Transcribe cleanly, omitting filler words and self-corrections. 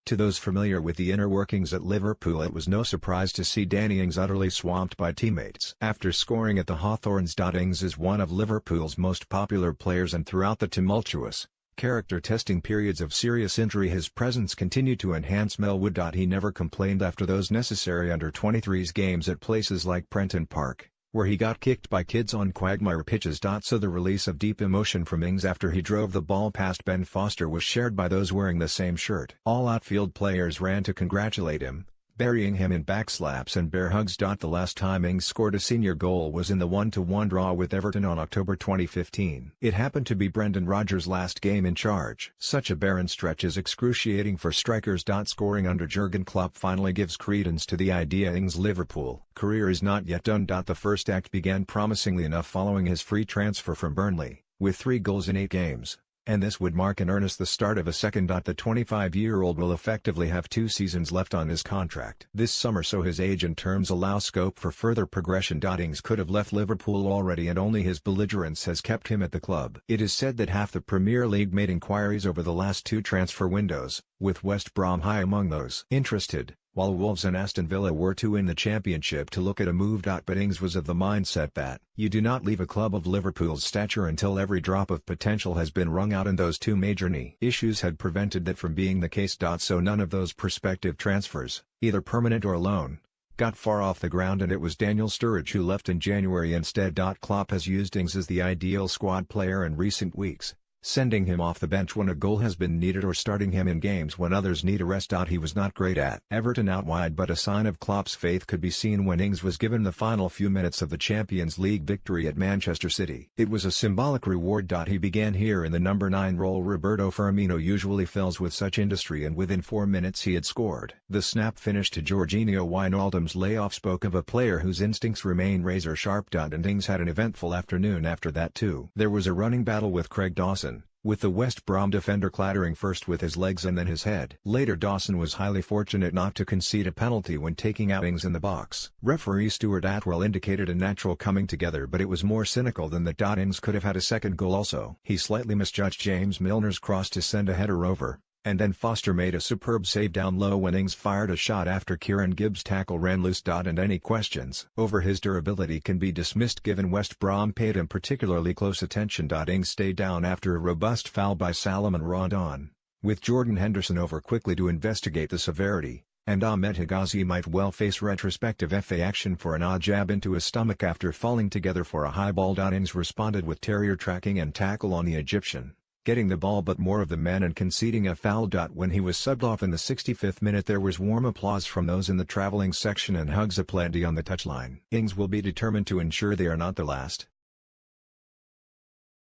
To those familiar with the inner workings at Liverpool, it was no surprise to see Danny Ings utterly swamped by teammates. After scoring at the Hawthorns, Ings is one of Liverpool's most popular players, and throughout the tumultuous, character-testing periods of serious injury his presence continued to enhance Melwood. He never complained after those necessary under-23s games at places like Prenton Park, where he got kicked by kids on quagmire pitches. So the release of deep emotion from Ings after he drove the ball past Ben Foster was shared by those wearing the same shirt. All outfield players ran to congratulate him, burying him in backslaps and bear hugs. The last time Ings scored a senior goal was in the 1-1 draw with Everton on October 2015. It happened to be Brendan Rodgers' last game in charge. Such a barren stretch is excruciating for strikers. Scoring under Jurgen Klopp finally gives credence to the idea Ings' Liverpool career is not yet done. The first act began promisingly enough following his free transfer from Burnley, with 3 goals in 8 games. And this would mark in earnest the start of a second. The 25-year-old will effectively have 2 seasons left on his contract this summer, so his age and terms allow scope for further progression. Ings could have left Liverpool already, and only his belligerence has kept him at the club. It is said that half the Premier League made inquiries over the last 2 transfer windows, with West Brom high among those interested, while Wolves and Aston Villa were to win the championship to look at a move. But Ings was of the mindset that you do not leave a club of Liverpool's stature until every drop of potential has been wrung out, and those 2 major knee issues had prevented that from being the case. So none of those prospective transfers, either permanent or loan, got far off the ground, and it was Daniel Sturridge who left in January instead. Klopp has used Ings as the ideal squad player in recent weeks, sending him off the bench when a goal has been needed or starting him in games when others need a rest. He was not great at Everton out wide, but a sign of Klopp's faith could be seen when Ings was given the final few minutes of the Champions League victory at Manchester City. It was a symbolic reward. He began here in the number 9 role Roberto Firmino usually fills with such industry, and within 4 minutes he had scored. The snap finish to Jorginho Wijnaldum's layoff spoke of a player whose instincts remain razor sharp. And Ings had an eventful afternoon after that too. There was a running battle with Craig Dawson, with the West Brom defender clattering first with his legs and then his head. Later Dawson was highly fortunate not to concede a penalty when taking out Ings in the box. Referee Stuart Atwell indicated a natural coming together, but it was more cynical than that. Ings could have had a second goal also. He slightly misjudged James Milner's cross to send a header over, and then Foster made a superb save down low when Ings fired a shot after Kieran Gibbs' tackle ran loose. And any questions over his durability can be dismissed given West Brom paid him particularly close attention. Ings stayed down after a robust foul by Salomon Rondon, with Jordan Henderson over quickly to investigate the severity, and Ahmed Higazi might well face retrospective FA action for an odd jab into his stomach after falling together for a high ball. Ings responded with terrier tracking and tackle on the Egyptian, getting the ball but more of the man and conceding a foul. When he was subbed off in the 65th minute, there was warm applause from those in the travelling section and hugs aplenty on the touchline. Ings will be determined to ensure they are not the last.